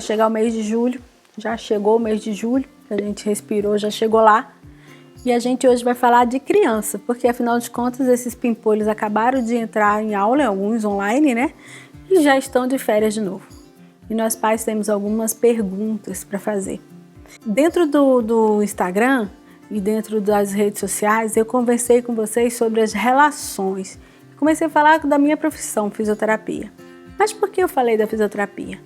vai chegar o mês de julho, já chegou o mês de julho, a gente respirou, já chegou lá. E a gente hoje vai falar de criança, porque afinal de contas esses pimpolhos acabaram de entrar em aula, alguns online, né? E já estão de férias de novo. E nós pais temos algumas perguntas para fazer. Dentro do Instagram e dentro das redes sociais, eu conversei com vocês sobre as relações. Comecei a falar da minha profissão, fisioterapia. Mas por que eu falei da fisioterapia?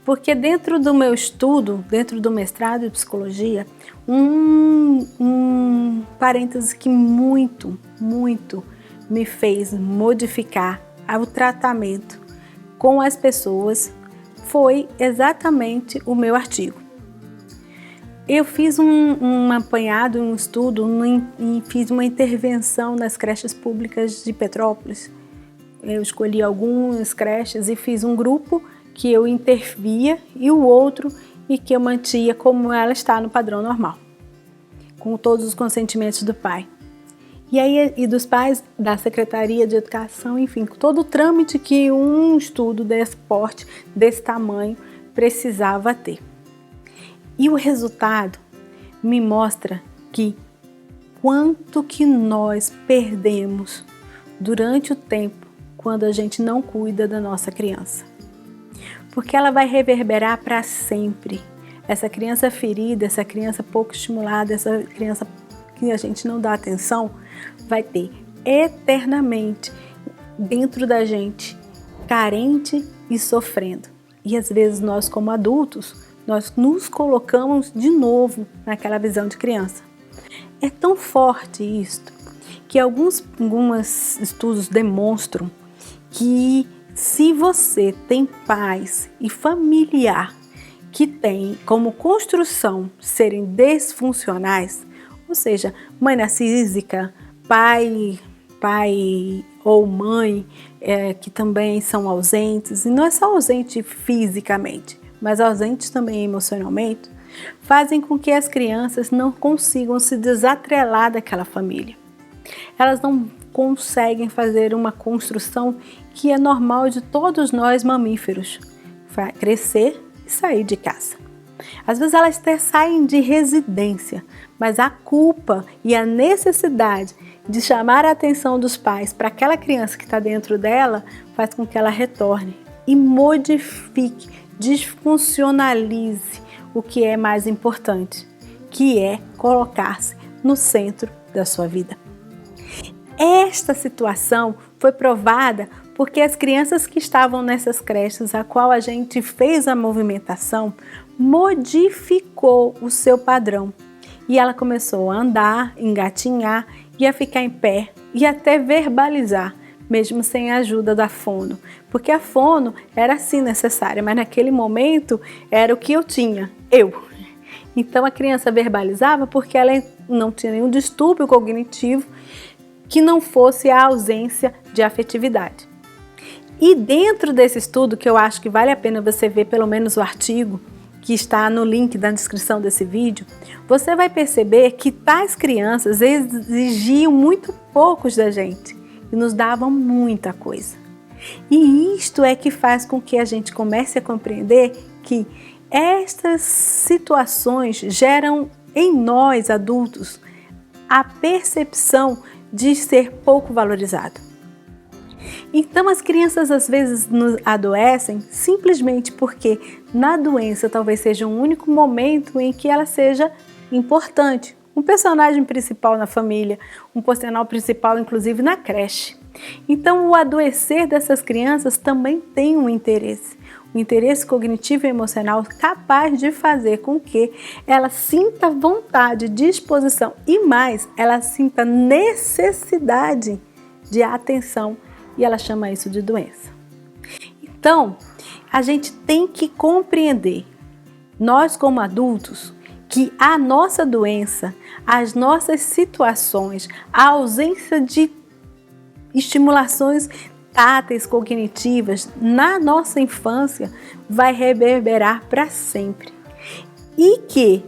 Porque dentro do meu estudo, dentro do mestrado em psicologia, um parêntese que muito me fez modificar o tratamento com as pessoas foi exatamente o meu artigo. Eu fiz um apanhado, um estudo e fiz uma intervenção nas creches públicas de Petrópolis. Eu escolhi algumas creches e fiz um grupo que eu intervia e o outro e que eu mantinha como ela está no padrão normal, com todos os consentimentos do pai. E dos pais, da Secretaria de Educação, enfim, todo o trâmite que um estudo desse porte, desse tamanho, precisava ter. E o resultado me mostra que quanto que nós perdemos durante o tempo quando a gente não cuida da nossa criança. Porque ela vai reverberar para sempre. Essa criança ferida, essa criança pouco estimulada, essa criança que a gente não dá atenção, vai ter eternamente dentro da gente, carente e sofrendo. E às vezes nós, como adultos, nós nos colocamos de novo naquela visão de criança. É tão forte isto que alguns estudos demonstram que se você tem pais e familiar que tem como construção serem disfuncionais, ou seja, mãe narcísica, pai ou mãe que também são ausentes, e não é só ausente fisicamente, mas ausentes também emocionalmente, fazem com que as crianças não consigam se desatrelar daquela família. Elas não conseguem fazer uma construção que é normal de todos nós mamíferos, crescer e sair de casa. Às vezes elas até saem de residência, mas a culpa e a necessidade de chamar a atenção dos pais para aquela criança que está dentro dela faz com que ela retorne e modifique, disfuncionalize o que é mais importante, que é colocar-se no centro da sua vida. Esta situação foi provada porque as crianças que estavam nessas creches, a qual a gente fez a movimentação, modificou o seu padrão. E ela começou a andar, engatinhar e a ficar em pé e até verbalizar, mesmo sem a ajuda da fono. Porque a fono era sim necessária, mas naquele momento era o que eu tinha, eu. Então a criança verbalizava porque ela não tinha nenhum distúrbio cognitivo que não fosse a ausência de afetividade. E dentro desse estudo, que eu acho que vale a pena você ver pelo menos o artigo, que está no link da descrição desse vídeo, você vai perceber que tais crianças exigiam muito poucos da gente e nos davam muita coisa. E isto é que faz com que a gente comece a compreender que estas situações geram em nós, adultos, a percepção de ser pouco valorizado. Então as crianças às vezes adoecem simplesmente porque na doença talvez seja um único momento em que ela seja importante. Um personagem principal na família, um personagem principal inclusive na creche. Então o adoecer dessas crianças também tem um interesse cognitivo e emocional capaz de fazer com que ela sinta vontade, disposição e mais, ela sinta necessidade de atenção e ela chama isso de doença. Então, a gente tem que compreender, nós como adultos, que a nossa doença, as nossas situações, a ausência de estimulações táteis, cognitivas na nossa infância vai reverberar para sempre. E que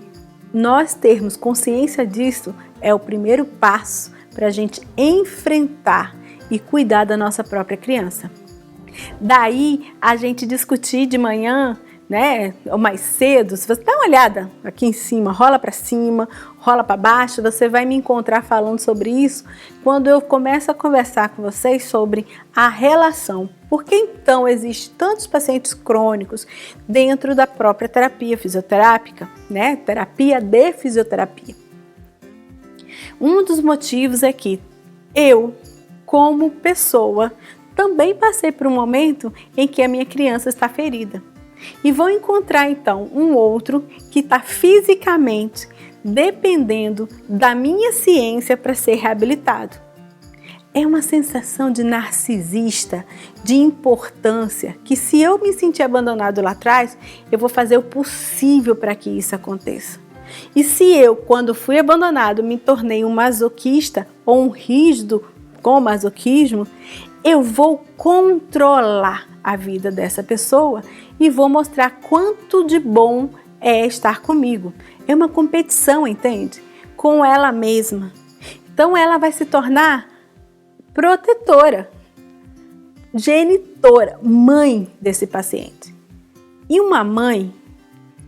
nós termos consciência disso é o primeiro passo para a gente enfrentar e cuidar da nossa própria criança. Daí a gente discutir de manhã né, ou mais cedo, se você dá uma olhada aqui em cima, rola para baixo, você vai me encontrar falando sobre isso quando eu começo a conversar com vocês sobre a relação. Por que então existem tantos pacientes crônicos dentro da própria terapia fisioterápica, né, terapia de fisioterapia? Um dos motivos é que eu, como pessoa, também passei por um momento em que a minha criança está ferida. E vou encontrar então um outro que está fisicamente dependendo da minha ciência para ser reabilitado. É uma sensação de narcisista, de importância, que se eu me sentir abandonado lá atrás, eu vou fazer o possível para que isso aconteça. E se eu, quando fui abandonado, me tornei um masoquista ou um rígido com masoquismo, eu vou controlar a vida dessa pessoa e vou mostrar quanto de bom é estar comigo. É uma competição, entende? Com ela mesma. Então ela vai se tornar protetora, genitora, mãe desse paciente. E uma mãe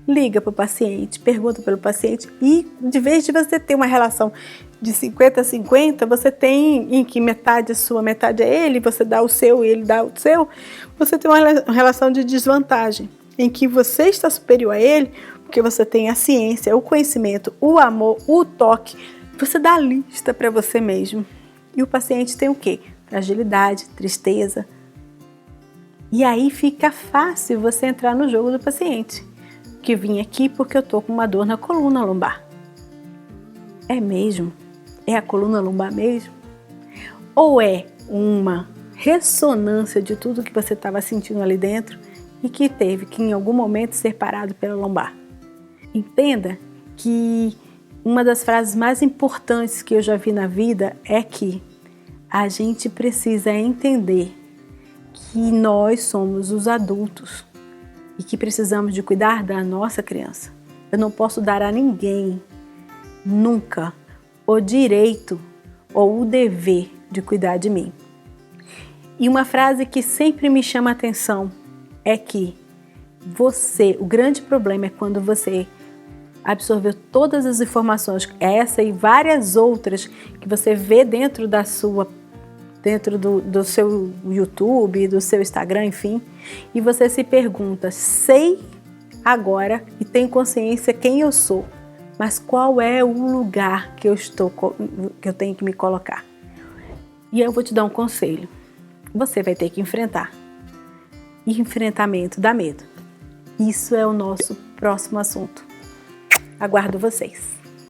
liga para o paciente, pergunta pelo paciente e de vez de você ter uma relação de 50 a 50, você tem em que metade é sua, metade é ele, você dá o seu e ele dá o seu, você tem uma relação de desvantagem, em que você está superior a ele, porque você tem a ciência, o conhecimento, o amor, o toque, você dá a lista para você mesmo. E o paciente tem o quê? Fragilidade, tristeza. E aí fica fácil você entrar no jogo do paciente, que vim aqui porque eu estou com uma dor na coluna lombar. É mesmo? É a coluna lombar mesmo? Ou é uma ressonância de tudo que você estava sentindo ali dentro e que teve que em algum momento ser parado pela lombar? Entenda que uma das frases mais importantes que eu já vi na vida é que a gente precisa entender que nós somos os adultos e que precisamos de cuidar da nossa criança. Eu não posso dar a ninguém nunca o direito ou o dever de cuidar de mim. E uma frase que sempre me chama a atenção é que o grande problema é quando você absorveu todas as informações, essa e várias outras que você vê dentro do seu YouTube, do seu Instagram, enfim, e você se pergunta, sei agora e tenho consciência quem eu sou, mas qual é o lugar que eu tenho que me colocar? E eu vou te dar um conselho. Você vai ter que enfrentar. E enfrentamento dá medo. Isso é o nosso próximo assunto. Aguardo vocês.